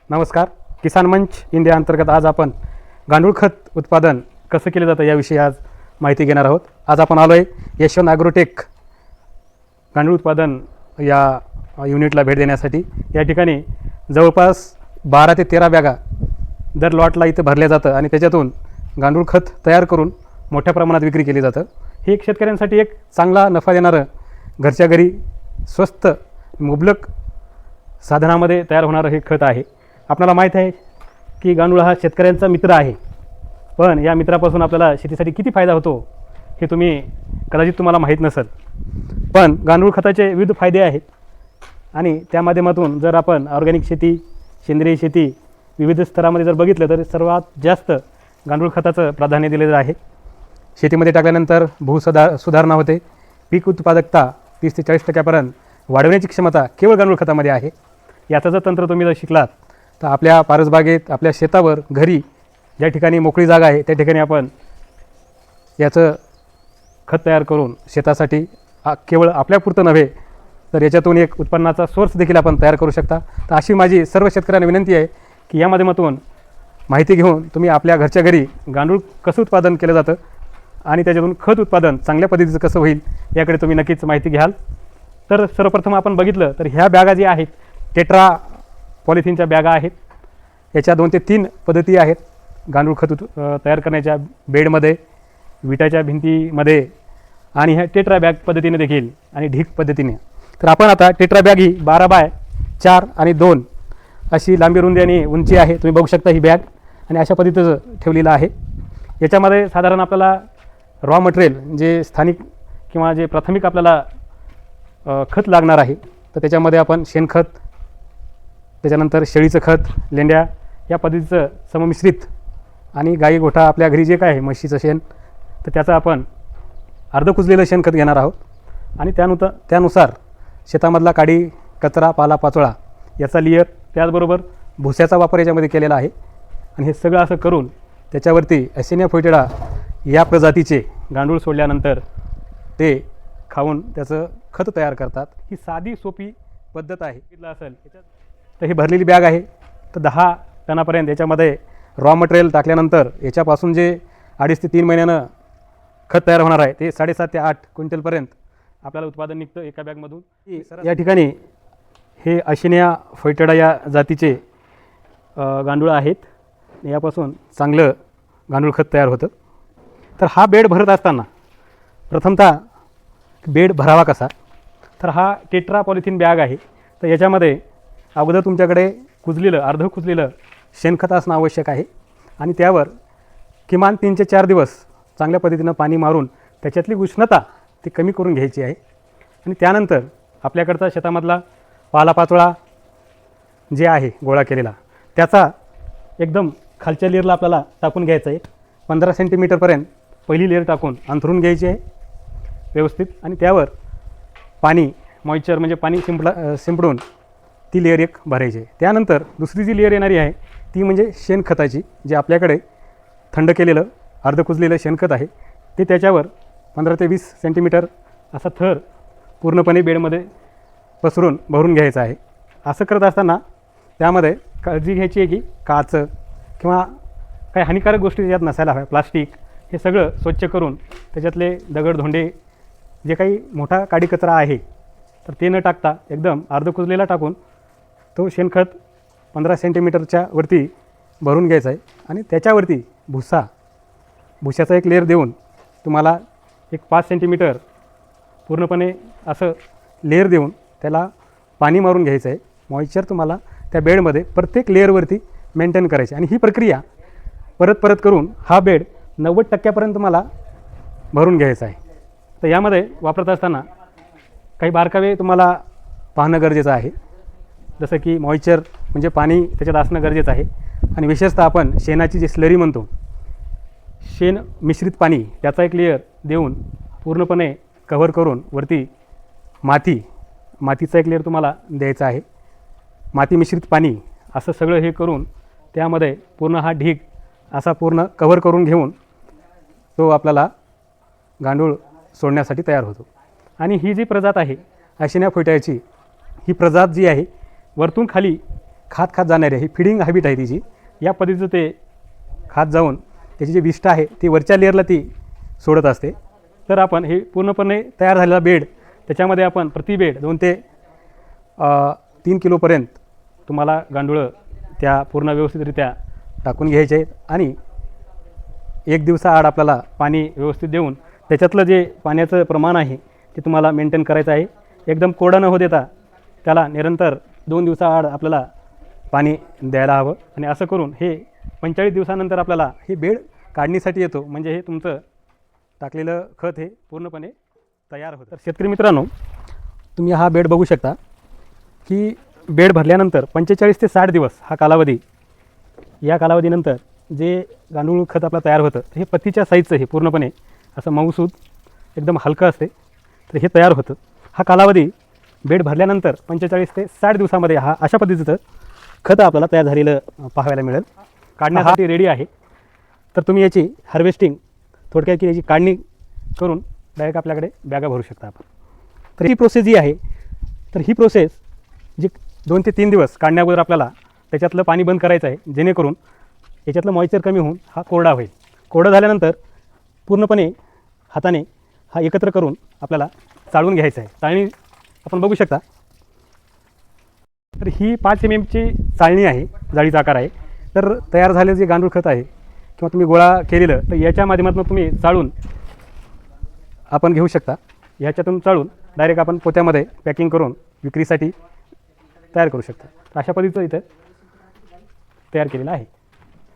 नमस्कार. किसान मंच इंडिया अंतर्गत आज आपण गांडूळ खत उत्पादन कसं केलं जातं याविषयी आज माहिती घेणार आहोत. आज आपण आलो आहे यशवंत ॲग्रोटेक गांडूळ उत्पादन या युनिटला भेट देण्यासाठी. या ठिकाणी जवळपास 12 ते 13 बॅगा दर लॉटला इथं भरल्या जातं आणि त्याच्यातून गांडूळ खत तयार करून मोठ्या प्रमाणात विक्री केली जातं. हे एक शेतकऱ्यांसाठी एक चांगला नफा देणारं, घरच्या घरी स्वस्त मुबलक साधनामध्ये तयार होणारं हे खत आहे. आपल्याला माहीत आहे की गांडूळ हा शेतकऱ्यांचा मित्र आहे, पण या मित्रापासून आपल्याला शेतीसाठी किती फायदा होतो हे कदाचित तुम्हाला माहीत नसेल. पण गांडूळ खताचे विविध फायदे आहेत आणि त्या माध्यमातून जर आपण ऑर्गॅनिक शेती, सेंद्रिय शेती विविध स्तरामध्ये जर बघितलं तर सर्वात जास्त गांडूळ खताचं प्राधान्य दिलेलं आहे. शेतीमध्ये टाकल्यानंतर सुधारणा होते. पीक उत्पादकता 30 ते 40% वाढवण्याची क्षमता केवळ गांडूळ खतामध्ये आहे. याचं जर तंत्र तुम्ही जर शिकलात तर आपल्या परसबागेत, आपल्या शेतावर, घरी ज्या ठिकाणी मोकळी जागा आहे त्या ठिकाणी आपण याचं खत तयार करून शेतासाठी केवळ आपल्यापुरतं नव्हे तर याच्यातून एक उत्पन्नाचा सोर्स देखील आपण तयार करू शकता. तर अशी माझी सर्व शेतकऱ्यांना विनंती आहे की या माध्यमातून माहिती घेऊन तुम्ही आपल्या घरच्या घरी गांडूळ कसं उत्पादन केलं जातं आणि त्याच्यातून खत उत्पादन चांगल्या पद्धतीचं कसं होईल याकडे तुम्ही नक्कीच माहिती घ्याल. तर सर्वप्रथम आपण बघितलं तर ह्या बॅगा ज्या आहेत टेट्रा पॉलिथिनच्या बॅगा आहेत. याच्या 2 ते 3 पद्धती आहेत गांडूळ खत तयार करण्याच्या. बेडमध्ये, विटाच्या भिंतीमध्ये आणि ह्या टेट्रा बॅग पद्धतीने देखील आणि ढीक पद्धतीने. तर आपण आता टेट्रा बॅग ही 12 बाय 4 आणि 2 अशी लांबी, रुंदी आणि उंची आहे. तुम्ही बघू शकता ही बॅग आणि अशा पद्धतीचं ठेवलेलं आहे. याच्यामध्ये साधारण आपल्याला रॉ मटेरियल जे स्थानिक किंवा जे प्राथमिक आपल्याला खत लागणार आहे तर त्याच्यामध्ये आपण शेणखत, त्याच्यानंतर शेळीचं खत, लेंड्या या पद्धतीचं सममिश्रित आणि गाई गोठा आपल्या घरी जे काय आहे म्हशीचं शेण तर त्याचं आपण अर्ध कुजलेलं शेणखत घेणार आहोत. आणि त्यानुसार शेतामधला काडी, कचरा, पालापाचोळा याचा लेयर, त्याचबरोबर भुस्याचा वापर याच्यामध्ये केलेला आहे. आणि हे सगळं असं करून त्याच्यावरती ॲसिनिया फोएटिडा या प्रजातीचे गांडूळ सोडल्यानंतर ते खाऊन त्याचं खत तयार करतात. ही साधी सोपी पद्धत आहे. असेल तर ही भरलेली बॅग आहे. तर 10 टनापर्यंत याच्यामध्ये रॉ मटेरियल टाकल्यानंतर याच्यापासून जे 2.5 ते 3 महिन्यानं खत तयार होणार आहे ते 7.5 ते 8 क्विंटलपर्यंत आपल्याला उत्पादन निघतं एका बॅगमधून. या ठिकाणी हे ॲसिनिया फोएटिडा या जातीचे गांडूळ आहेत. यापासून चांगलं गांडूळ खत तयार होतं. तर हा बेड भरत असताना प्रथमतः बेड भरावा कसा, तर हा टेट्रा पॉलिथिन बॅग आहे. तर याच्यामध्ये अगोदर तुमच्याकडे कुजलेलं, अर्ध कुजलेलं शेणखत असणं आवश्यक आहे आणि त्यावर किमान 3 ते 4 दिवस चांगल्या पद्धतीनं पाणी मारून त्याच्यातली उष्णता ती कमी करून घ्यायची आहे. आणि त्यानंतर आपल्याकडचा शेतामधला पालापाचोळा जे आहे गोळा केलेला त्याचा एकदम खालच्या लेअरला आपल्याला टाकून घ्यायचा आहे. 15 सेंटीमीटरपर्यंत पहिली लेअर टाकून अंथरून घ्यायची आहे व्यवस्थित. आणि त्यावर पाणी, मॉइश्चर म्हणजे पाणी शिंपडून ती लेअर एक भरायची आहे. त्यानंतर दुसरी जी लेअर येणारी आहे ती म्हणजे शेणखताची, जे आपल्याकडे थंड केलेलं अर्ध कुजलेलं शेणखत आहे ते त्याच्यावर 15 ते 20 सेंटीमीटर असा थर पूर्णपणे बेडमध्ये पसरून भरून घ्यायचा आहे. असं करत असताना त्यामध्ये काळजी घ्यायची आहे की काच किंवा काही हानिकारक गोष्टी त्याच्यात नसायला हव्या, प्लास्टिक हे सगळं स्वच्छ करून त्याच्यातले दगडधोंडे जे काही मोठा काडी कचरा आहे तर ते न टाकता एकदम अर्ध कुजलेला टाकून तो शेणखत 15 सेंटीमीटरच्या वरती भरून घ्यायचा आहे. आणि त्याच्यावरती भुस्याचा एक लेअर देऊन तुम्हाला एक 5 सेंटीमीटर पूर्णपणे असं लेअर देऊन त्याला पाणी मारून घ्यायचं आहे. मॉइश्चर तुम्हाला त्या बेडमध्ये प्रत्येक लेअरवरती मेंटेन करायची. आणि ही प्रक्रिया परत करून हा बेड 90% तुम्हाला भरून घ्यायचा आहे. तर यामध्ये वापरत असताना काही बारकावे तुम्हाला पाहणं गरजेचं आहे. जसं की मॉइश्चर म्हणजे पाणी त्याच्यात असणं गरजेचं आहे. आणि विशेषतः आपण शेणाची जी स्लरी म्हणतो, शेण मिश्रित पाणी त्याचा एक लेअर देऊन पूर्णपणे कव्हर करून वरती मातीचा एक लेअर तुम्हाला द्यायचा आहे. माती मिश्रित पाणी असं सगळं हे करून त्यामध्ये पूर्ण हा ढीग असा पूर्ण कव्हर करून घेऊन तो आपल्याला गांडूळ सोडण्यासाठी तयार होतो. आणि ही जी प्रजात आहे ॲसिनिया फोएटिडाची, ही प्रजात जी आहे वरतून खाली खात जाणारे ही फिडिंग हॅबिट आहे तिची. या पद्धतीचं ते खात जाऊन त्याची जी विष्ठा आहे ती वरच्या लेअरला ती सोडत असते. तर आपण हे पूर्णपणे तयार झालेला बेड त्याच्यामध्ये आपण प्रति बेड 2 ते 3 किलोपर्यंत तुम्हाला गांडूळं त्या पूर्ण व्यवस्थितरित्या टाकून घ्यायचे आहेत. आणि 1 दिवसाआड आपल्याला पाणी व्यवस्थित देऊन त्याच्यातलं जे पाण्याचं प्रमाण आहे ते तुम्हाला मेंटेन करायचं आहे. एकदम कोरडं न होऊ देता त्याला निरंतर 2 दिवसाआड आपल्याला पाणी द्यायला हवं. आणि असं करून हे 45 दिवसानंतर आपल्याला हे बेड काढणीसाठी येतो. म्हणजे हे तुमचं टाकलेलं खत हे पूर्णपणे तयार होतं. तर शेतकरी मित्रांनो, तुम्ही हा बेड बघू शकता की बेड भरल्यानंतर 45 ते 60 दिवस हा कालावधी, या कालावधीनंतर जे गांडूळ खत आपलं तयार होतं हे पत्तीच्या साईजचं हे पूर्णपणे असं मऊसूद एकदम हलकं असते. तर हे तयार होतं. हा कालावधी बेड भरल्यानंतर 45 ते 60 दिवसामध्ये हा अशा पद्धतीचं खत आपल्याला तयार झालेलं पाहायला मिळेल. काढण्यासाठी रेडी आहे. तर तुम्ही याची हार्वेस्टिंग थोडक्यात की याची काढणी करून डायरेक्ट आपल्याकडे बॅगा भरू शकता आपण. तर ही प्रोसेस जी आहे, तर ही प्रोसेस जी 2 ते 3 दिवस काढण्याअगोदर आपल्याला त्याच्यातलं पाणी बंद करायचं आहे, जेणेकरून याच्यातलं मॉइश्चर कमी होऊन हा कोरडा होईल. कोरडा झाल्यानंतर पूर्णपणे हाताने हा एकत्र करून आपल्याला चाळून घ्यायचं आहे. चाळणी आपण बघू शकता. तर ही 5 mm चाळणी आहे, जाळीचा आकार आहे. तर तयार झालेलं जे गांडूळ खत आहे किंवा तुम्ही गोळा केलेलं, तर याच्या माध्यमातून तुम्ही चाळून आपण घेऊ शकता. ह्याच्यातून चाळून डायरेक्ट आपण पोत्यामध्ये पॅकिंग करून विक्रीसाठी तयार करू शकता. तर अशा पद्धतीचं इथं तयार केलेलं आहे.